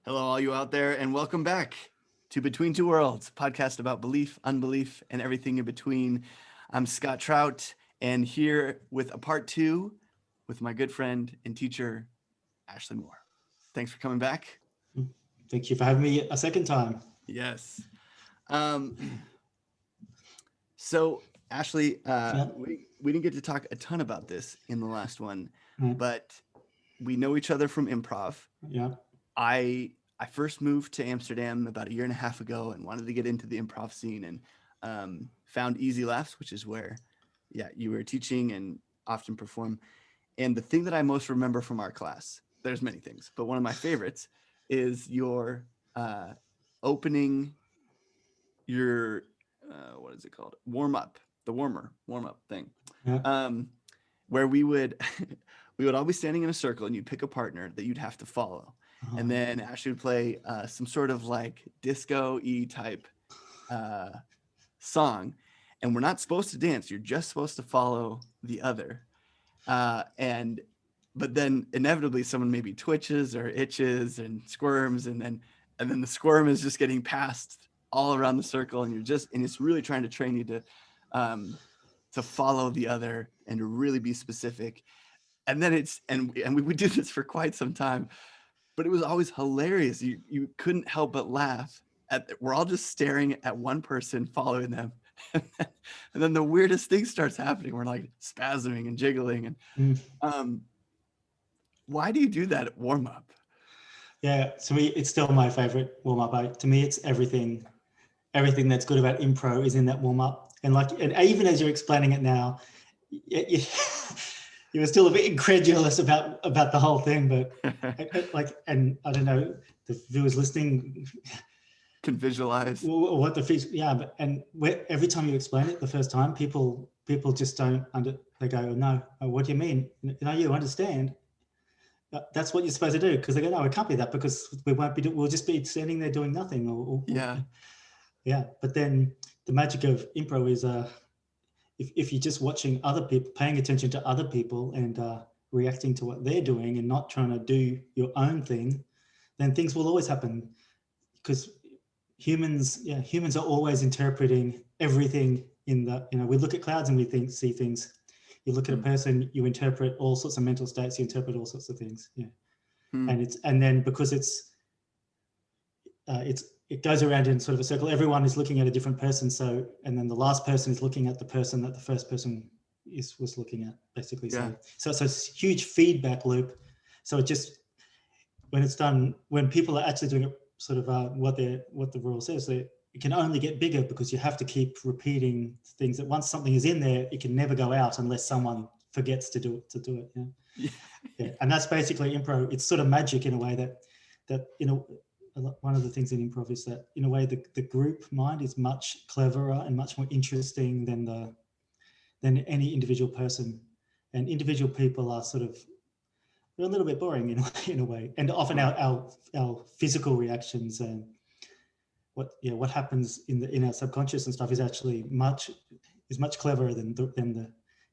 Hello, all you out there, and welcome back to Between Two Worlds, podcast about belief, unbelief, and everything in between. I'm Scott Trout, and here with a part two with my good friend and teacher, Ashley Moore. Thanks for coming back. Thank you for having me a second time. Yes. Um, so, Ashley, Yeah. we didn't get to talk a ton about this in the last one, Mm. but we know each other from improv. Yeah. I first moved to Amsterdam about a year and a half ago and wanted to get into the improv scene and found Easy Laughs, which is where, yeah, you were teaching and often perform. And the thing that I most remember from our class, there's many things, but one of my favorites is your uh, opening your what is it called? Warm up, the warm up thing, Yeah. um, where we would we would all be standing in a circle and you'd pick a partner that you'd have to follow, and Uh-huh. then Ashley would play some sort of like disco-y type uh, song, and we're not supposed to dance. You're just supposed to follow the other, and but then inevitably someone maybe twitches or itches and squirms, and then the squirm is just getting passed all around the circle, and it's really trying to train you um, to follow the other and to really be specific. And then we would do this for quite some time, but it was always hilarious. You couldn't help but laugh at we're all just staring at one person following them. And then the weirdest thing starts happening. We're like spasming and jiggling. And Mm. um, why do you do that at warm up? Yeah. To me, it's still my favorite warm up. To me, it's everything. Everything that's good about improv is in that warm up. And even as you're explaining it now, you, you were still a bit incredulous about the whole thing. But and I don't know, the viewers listening, Can visualize. what the feature, yeah, but every time you explain it the first time, people just don't they go, oh, no, what do you mean? You understand. That's what you're supposed to do, because they go, no, it can't be that, because we'll just be standing there doing nothing, Yeah. yeah. But then the magic of improv is if you're just watching other people, paying attention to other people, and reacting to what they're doing and not trying to do your own thing, then things will always happen, because humans are always interpreting everything in the, we look at clouds and we see things. You look at a Hmm. person, you interpret all sorts of mental states, you interpret all sorts of things. Yeah. Hmm. And then because it goes around in sort of a circle, everyone is looking at a different person. So, and then the last person is looking at the person that the first person was looking at, basically. Yeah. So it's a huge feedback loop. So it just, when it's done, when people are actually doing it, sort of what the rule says, that it can only get bigger, because you have to keep repeating things. That once something is in there, it can never go out unless someone forgets to do it. Yeah, Yeah. yeah. And that's basically improv. It's sort of magic in a way that one of the things in improv is that, in a way, the group mind is much cleverer and much more interesting than any individual person. And individual people are sort of, they're a little bit boring in a way, and often Hmm. our physical reactions and what happens in our subconscious and stuff is much cleverer than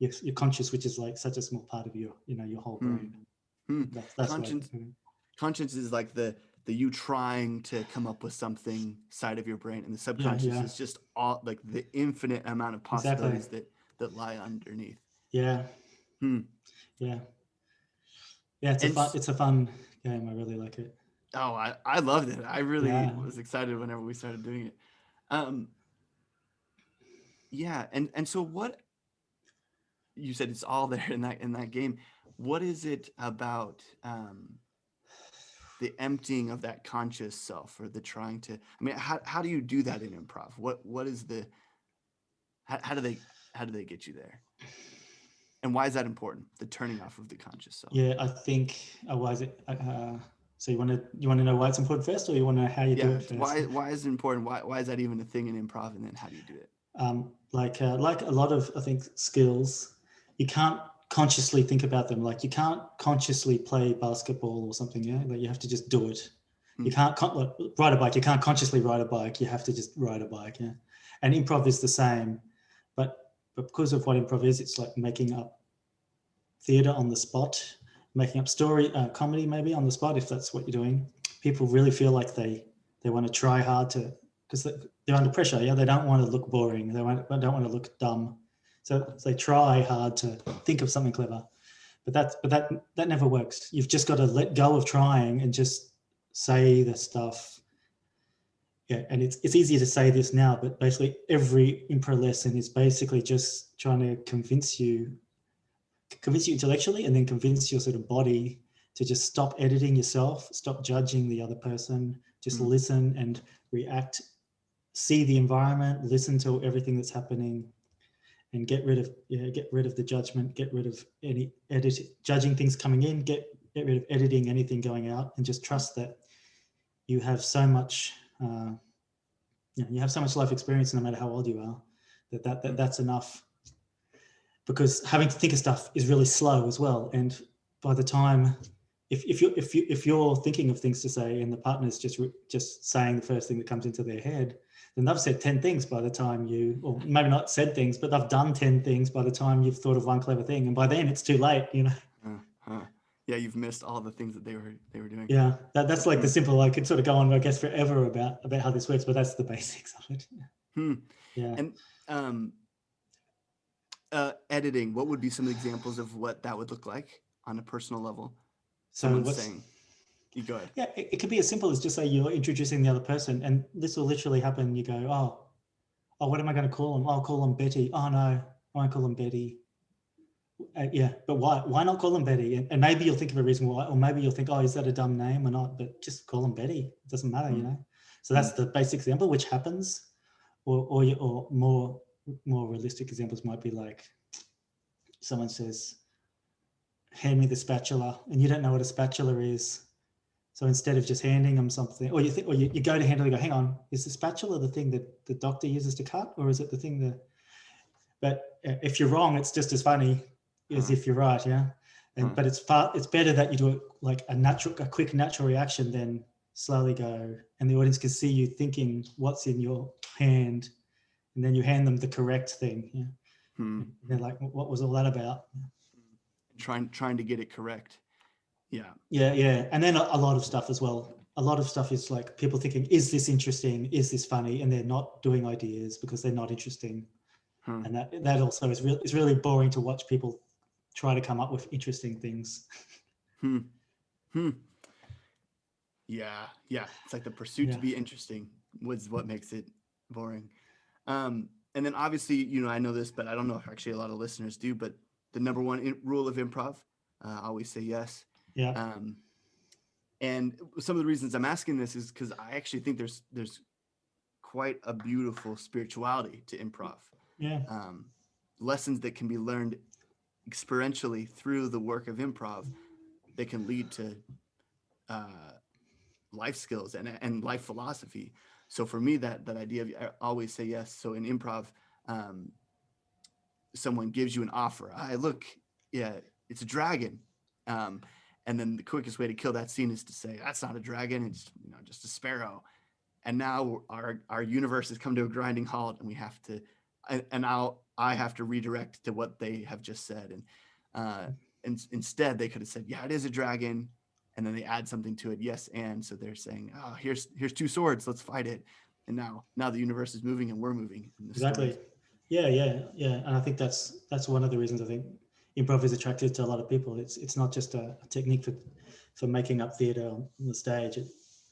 your conscious, which is like such a small part of your whole Hmm. brain. Hmm. That's why. Conscience is like the you trying to come up with something side of your brain, and the Yeah, subconscious yeah, is just all like the infinite amount of exactly. possibilities that lie underneath. Yeah, Hmm. yeah, yeah. And It's a fun game. I really like it. oh, I loved it. I really Yeah. was excited whenever we started doing it. Um, yeah, and so what you said, it's all there in that game. What is it about the emptying of that conscious self, or the trying to? I mean, how do you do that in improv? What is the how do they get you there? And why is that important? The turning off of the conscious self. Yeah, I think. Why is it? So you want to know why it's important first, or you want to know how you do Yeah, it first? why is it important? Why is that even a thing in improv? And then how do you do it? Like a lot of, I think, skills, you can't consciously think about them. Like, you can't consciously play basketball or something. Yeah, like, you have to just do it. Hmm. You can't ride a bike. You can't consciously ride a bike. You have to just ride a bike. Yeah, and improv is the same, but because of what improv is, it's like making up theatre on the spot, making up story, comedy maybe on the spot, if that's what you're doing. people really feel like they want to try hard to, because they're under pressure. Yeah, they don't want to look boring. They don't want to look dumb. So they try hard to think of something clever, but that never works. You've just got to let go of trying and just say the stuff. Yeah, and it's easier to say this now, but basically every improv lesson is basically just trying to convince you intellectually, and then convince your sort of body to just stop editing yourself, stop judging the other person, just listen and react, see the environment, listen to everything that's happening, and get rid of the judgment, get rid of any judging things coming in, get rid of editing anything going out, and just trust that you have so much you have so much life experience, no matter how old you are, that's enough. Because having to think of stuff is really slow as well, and by the time, if you're thinking of things to say and the partner's just saying the first thing that comes into their head, then they've said 10 things by the time or maybe not said things, but they've done 10 things by the time you've thought of one clever thing, and by then it's too late. Yeah, you've missed all the things that they were doing. Yeah, that's like the simple. I could sort of go on, I guess, forever about how this works, but that's the basics of it. Yeah. And editing, what would be some examples of what that would look like on a personal level? Someone's saying, you go ahead. Yeah, it could be as simple as just say you're introducing the other person, and this will literally happen. You go, oh, what am I going to call them? I'll call them Betty. Oh no, I won't call them Betty. Yeah, but why? Why not call them Betty? And maybe you'll think of a reason why, or maybe you'll think, oh, is that a dumb name or not? But just call them Betty. It doesn't matter, So that's the basic example, which happens. Or more realistic examples might be like someone says, hand me the spatula, and you don't know what a spatula is. So instead of just handing them something, or you go to handle it, you go, hang on, is the spatula the thing that the doctor uses to cut, or is it the thing that? But if you're wrong, it's just as funny as if you're right, yeah. But it's better that you do it like a quick natural reaction than slowly go, and the audience can see you thinking what's in your hand, and then you hand them the correct thing. Yeah. And they're like, what was all that about? Trying to get it correct. Yeah. And then a lot of stuff as well. A lot of stuff is like people thinking, is this interesting? Is this funny? And they're not doing ideas because they're not interesting. And that also is really boring to watch people try to come up with interesting things. Yeah. It's like the pursuit to be interesting was what makes it boring. And then obviously, I know this, but I don't know if actually a lot of listeners do, but the number one rule of improv, always say yes. Yeah. And some of the reasons I'm asking this is because I actually think there's quite a beautiful spirituality to improv. Yeah. Lessons that can be learned experientially through the work of improv that can lead to life skills and life philosophy. So for me, that idea of always say yes. So in improv, someone gives you an offer. It's a dragon. And then the quickest way to kill that scene is to say, that's not a dragon. It's just a sparrow. And now our universe has come to a grinding halt, and we have to, and now I have to redirect to what they have just said. And instead they could have said, yeah, it is a dragon. And then they add something to it. Yes. And so they're saying, oh, here's two swords. Let's fight it. And now the universe is moving and we're moving. Exactly. Yeah. And I think that's one of the reasons I think improv is attractive to a lot of people. It's not just a technique for making up theatre on the stage.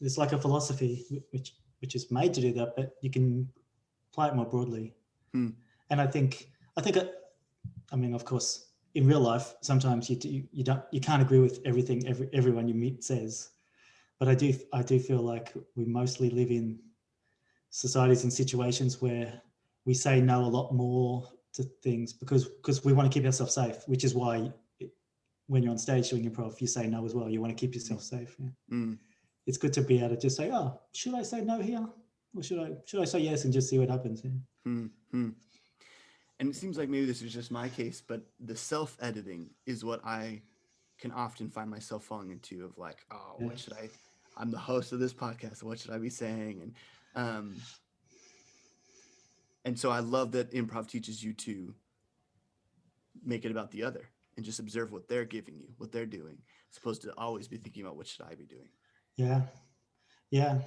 It's like a philosophy which is made to do that, but you can apply it more broadly. And I think I mean, of course, in real life, sometimes you can't agree with everything everyone you meet says, but I do feel like we mostly live in societies and situations where we say no a lot more to things because we want to keep ourselves safe, which is why when you're on stage doing improv, you say no as well. You want to keep yourself safe. Yeah. It's good to be able to just say, oh, should I say no here? Or should I say yes and just see what happens? Yeah. And it seems like maybe this is just my case, but the self-editing is what I can often find myself falling into of like, oh, what should I'm the host of this podcast. What should I be saying? And so I love that improv teaches you to make it about the other and just observe what they're giving you, what they're doing, as opposed to always be thinking about what should I be doing. Yeah. Yeah.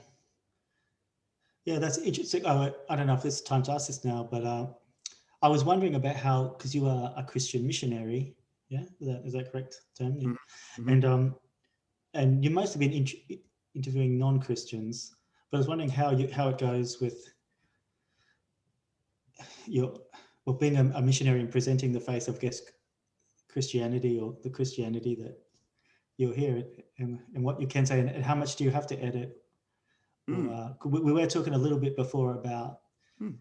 Yeah, that's interesting. Oh, I don't know if it's time to ask this now, but I was wondering about how, because you are a Christian missionary, yeah, is that correct term? Yeah. Mm-hmm. And you must have been interviewing non-Christians, but I was wondering how it goes with your well being a missionary and presenting the face of, I guess, Christianity, or the Christianity that you'll hear, and what you can say, and how much do you have to edit? Or Mm. we were talking a little bit before Mm.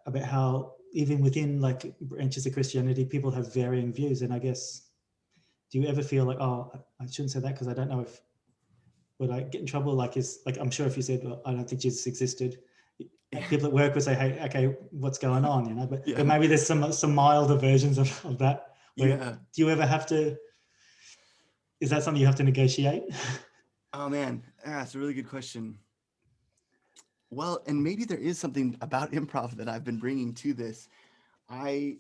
about how even within like branches of Christianity, people have varying views. And I guess, do you ever feel like, oh, I shouldn't say that because I don't know if would I get in trouble? Like, is like, I'm sure if you said, well, I don't think Jesus existed, Yeah. people at work would say, hey, okay, what's going on? You know, but Yeah. maybe there's some milder versions of that. Where Yeah. do you ever have to? Is that something you have to negotiate? Oh man, that's a really good question. Well, and maybe there is something about improv that I've been bringing to this. I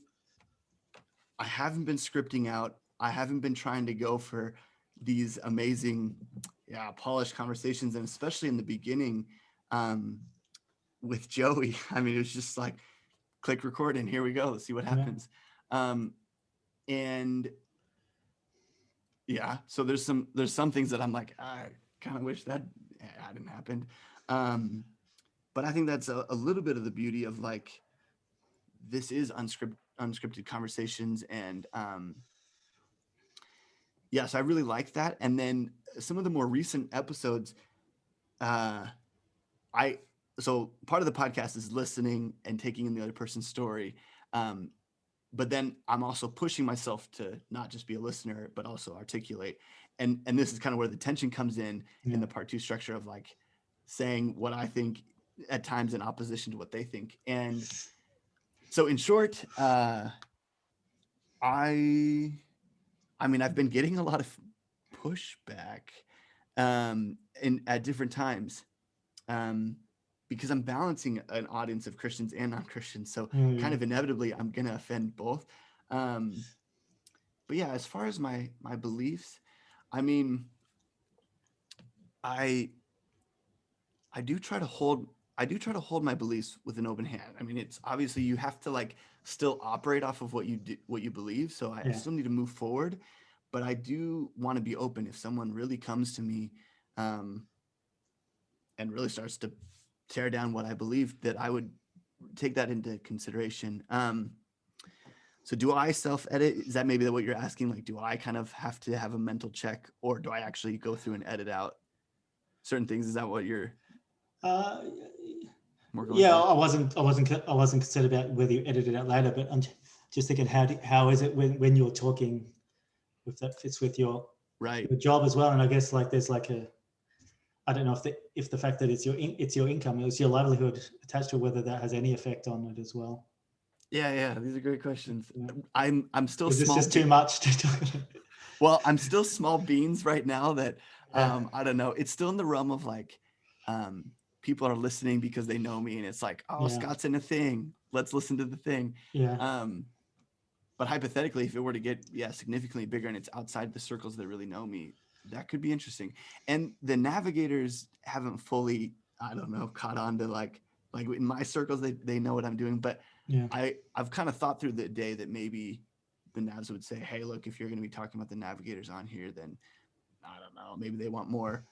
I haven't been scripting out. I haven't been trying to go for these amazing, yeah, polished conversations, and especially in the beginning, um, with Joey. I mean, it was just like click record and here we go. Let's see what Yeah, happens. Um, and yeah, so there's some things that I'm like, I kind of wish that hadn't happened. Um, but I think that's a little bit of the beauty of like this is unscripted conversations, and yeah, so I really like that. And then some of the more recent episodes, uh, I so part of the podcast is listening and taking in the other person's story. Um, but then I'm also pushing myself to not just be a listener, but also articulate. And this is kind of where the tension comes in yeah, the part two structure of like saying what I think at times in opposition to what they think. And so in short, I I mean I've been getting a lot of pushback in at different times. Um, because I'm balancing an audience of Christians and non-Christians. So yeah, kind yeah. of inevitably I'm gonna offend both. Um, but yeah, as far as my beliefs, I mean, I I do try to hold I do try to hold my beliefs with an open hand. I mean, it's obviously you have to like still operate off of what you do, what you believe. So I Yeah. still need to move forward, but I do want to be open if someone really comes to me um, and really starts to tear down what I believe, that I would take that into consideration. So do I self edit? Is that maybe what you're asking? Like, do I kind of have to have a mental check, or do I actually go through and edit out certain things? Is that what you're Uh, more going yeah, for? I wasn't concerned about whether you edit it out later, but I'm just thinking, how is it when you're talking, if that fits with Right. your job as well? And I guess like there's like I don't know if the fact that it's your income, it's your livelihood attached to whether that has any effect on it as well. Yeah, yeah. These are great questions. Yeah. I'm still Is this small. just too much to talk about? Well, I'm still small beans right now. That Yeah, I don't know. It's still in the realm of like um, people are listening because they know me, and it's like, oh, yeah, Scott's in a thing. Let's listen to the thing. yeah, Um, but hypothetically, if it were to get significantly bigger and it's outside the circles that really know me, that could be interesting. And the navigators haven't fully, I don't know, caught on to like in my circles, they know what I'm doing. But yeah, I've kind of thought through the day that maybe the navs would say, hey, look, if you're going to be talking about the navigators on here, then I don't know, maybe they want more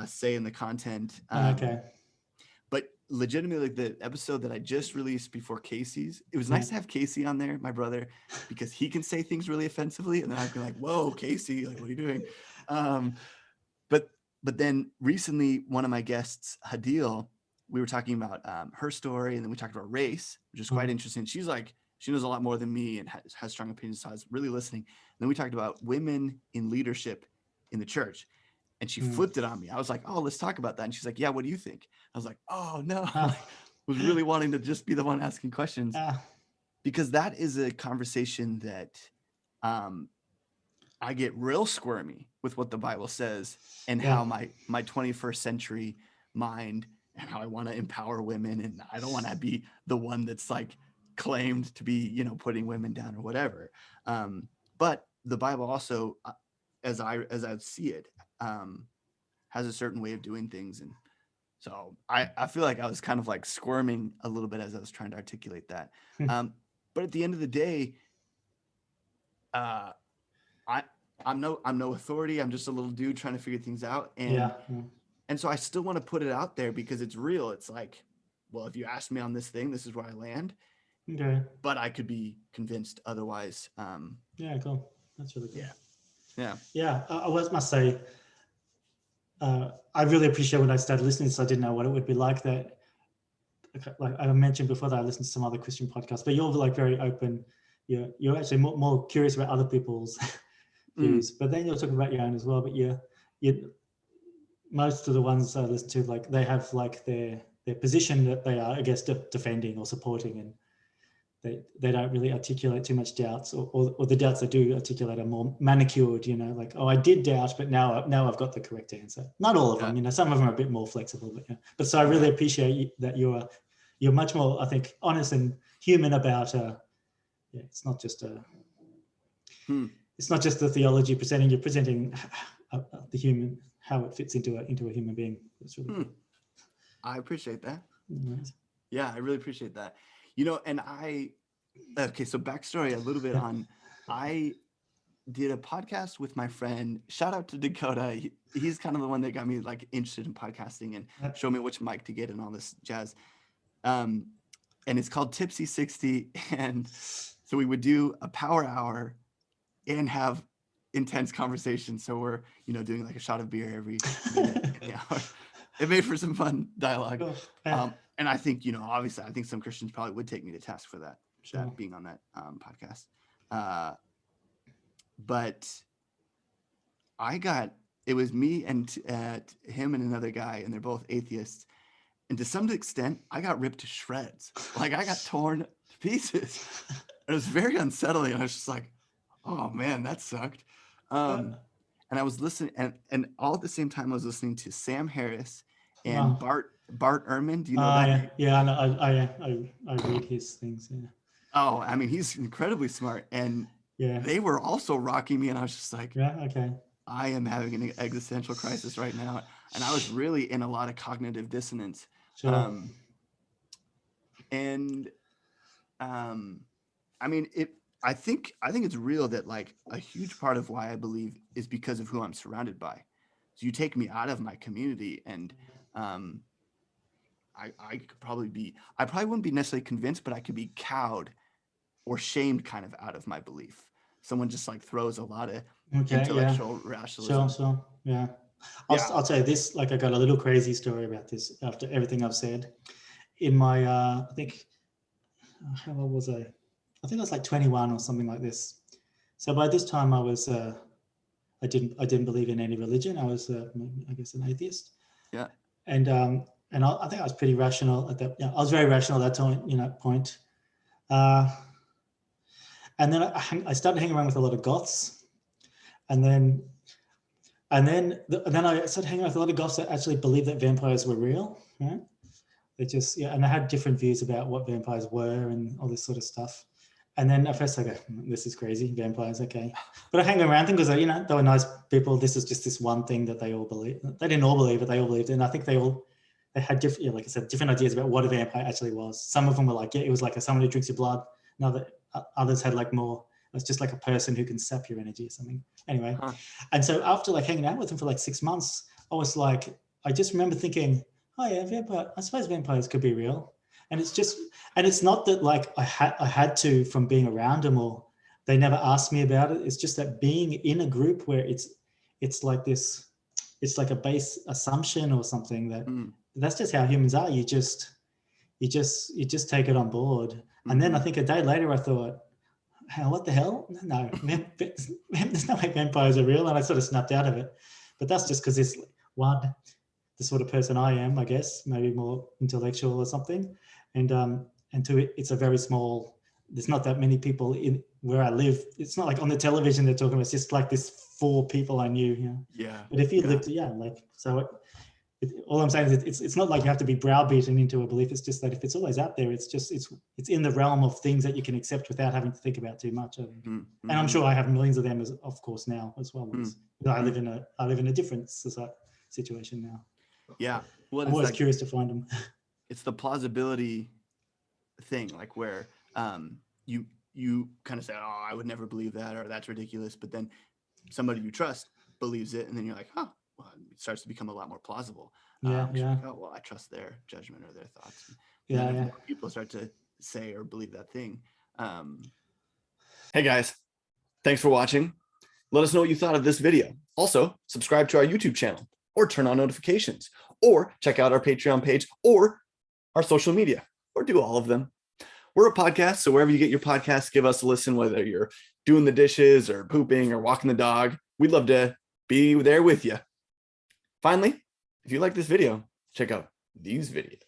say in the content. okay, But legitimately, like the episode that I just released before Casey's, it was yeah, nice to have Casey on there, my brother, because he can say things really offensively, and then I'd be like, "Whoa, Casey, like, what are you doing?" Um, but but then recently, one of my guests, Hadil, we were talking about her story, and then we talked about race, which is quite mm, interesting. She's like, she knows a lot more than me and has strong opinions, so I was really listening. And then we talked about women in leadership in the church, and she mm. flipped it on me. I was like, "Oh, let's talk about that." And she's like, "Yeah, what do you think?" I was like, "Oh no!" Ah, Like, was really wanting to just be the one asking questions, ah, because that is a conversation that um, I get real squirmy with what the Bible says and yeah, how my 21st century mind and how I want to empower women, and I don't want to be the one that's like claimed to be putting women down or whatever. But the Bible also, as I see it, um, has a certain way of doing things, and So I feel like I was kind of like squirming a little bit as I was trying to articulate that. But at the end of the day, uh, I I'm no authority. I'm just a little dude trying to figure things out, Yeah. and so I still want to put it out there because it's real. It's like, well, if you ask me on this thing, this is where I land, Okay. but I could be convinced otherwise. Yeah, cool. That's really cool. Yeah, yeah. Yeah, must say, I really appreciate when I started listening, so I didn't know what it would be like. That, like I mentioned before, that I listened to some other Christian podcasts, but you're like very open. You're actually more curious about other people's views, but then you're talking about your own as well. But you most of the ones I listen to, like they have like their position that they are, I guess, defending or supporting, and they don't really articulate too much doubts, or the doubts they do articulate are more manicured, like, oh, I did doubt, but now I've got the correct answer. Not all of them, some of them are a bit more flexible, but so I really appreciate that you're much more, I think, honest and human about it's not just it's not just the theology presenting, you're presenting the human, how it fits into a human being. That's really cool. I appreciate that. Nice. Yeah, I really appreciate that. And okay, so backstory a little bit on, I did a podcast with my friend, shout out to Dakota. He's kind of the one that got me like interested in podcasting and showed me which mic to get and all this jazz. And it's called Tipsy 60. And so we would do a power hour and have intense conversations. So we're, doing like a shot of beer every minute in the hour. It made for some fun dialogue. And I think, obviously, I think some Christians probably would take me to task for that, that being on that podcast. But it was me and him and another guy, and they're both atheists. And to some extent, I got ripped to shreds. Like, I got torn to pieces. It was very unsettling. And I was just like, oh man, that sucked. And I was listening, and all at the same time, I was listening to Sam Harris and Bart Ehrman. Do you know that? Yeah, I read his things. Yeah. Oh, I mean, he's incredibly smart, and they were also rocking me, and I was just like, yeah, okay, I am having an existential crisis right now, and I was really in a lot of cognitive dissonance. Sure. I mean, I think it's real that like a huge part of why I believe is because of who I'm surrounded by. So you take me out of my community, and I probably wouldn't be necessarily convinced, but I could be cowed or shamed kind of out of my belief. Someone just like throws a lot of intellectual rationalism. Sure. Yeah. I'll tell you this, like I got a little crazy story about this after everything I've said. In my, I think, how old was I? I think I was like 21 or something like this. So by this time I was, I didn't believe in any religion. I was, I guess, an atheist. Yeah. And I think I was pretty rational at that. I was very rational at that time, point. And then I started hanging around with a lot of goths, and then I started hanging around with a lot of goths that actually believed that vampires were real. Right? They just and they had different views about what vampires were and all this sort of stuff. And then at first I go, this is crazy, vampires, okay. But I hang around them because they were nice people. This is just this one thing that they all believe. They didn't all believe it, they all believed it. And I think they had different, like I said, different ideas about what a vampire actually was. Some of them were like, it was like someone who drinks your blood. Others had like more, it's just like a person who can sap your energy or something. Anyway, and so after like hanging out with them for like 6 months, I was like, I just remember thinking, oh yeah, I suppose vampires could be real. And it's not that like I had to from being around them, or they never asked me about it. It's just that being in a group where it's like this, it's like a base assumption or something that that's just how humans are. You just take it on board. And then I think a day later I thought, what the hell? No, there's no way vampires are real. And I sort of snapped out of it. But that's just because it's the sort of person I am, I guess, maybe more intellectual or something. And two, it's a very small, there's not that many people in where I live. It's not like on the television they're talking about, it's just like this 4 people I knew. Yeah. But if you lived, all I'm saying is it's not like you have to be browbeaten into a belief. It's just that if it's always out there, it's in the realm of things that you can accept without having to think about too much. I think. And I'm sure I have millions of them, of course, now as well. I live in a different situation now. Yeah. Well, I'm always curious to find them. it's the plausibility thing, like where you kind of say, oh, I would never believe that, or that's ridiculous, but then somebody you trust believes it, and then you're like, huh, well, it starts to become a lot more plausible. Yeah, You're yeah, like, oh, well, I trust their judgment or their thoughts. And then yeah, if yeah. more people start to say or believe that thing. Hey guys, thanks for watching. Let us know what you thought of this video. Also, subscribe to our YouTube channel, or turn on notifications, or check out our Patreon page, or our social media, or do all of them. We're a podcast, so wherever you get your podcasts, give us a listen, whether you're doing the dishes or pooping or walking the dog. We'd love to be there with you. Finally, if you like this video, check out these videos.